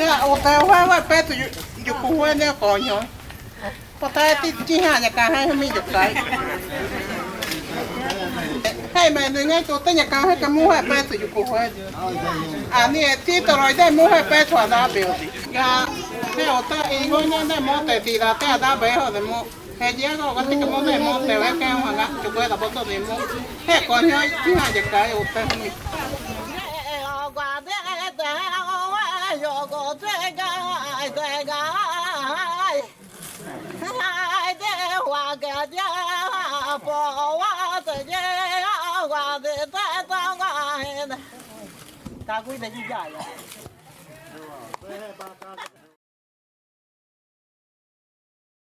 nè ô tô hoa bé tụi dục cô hoa nè còn nhở có tay tí hà nhà cả hai mình dục cái hay mà người ngay tôi nhà cả hai cái mua hai bé tụi dục cô hoa à nè tí tôi nói đây mua hai bé thoa ra biểu ya nè ô tô anh ngồi nè mua tại thì là tại đã bé rồi mua hay giá có cái cái món này mua tại cái cao hàng á chụp cái là bao nhiêu tiền mua hay còn nhớ tí hà nhà cái ô tô không ta quy định như vậy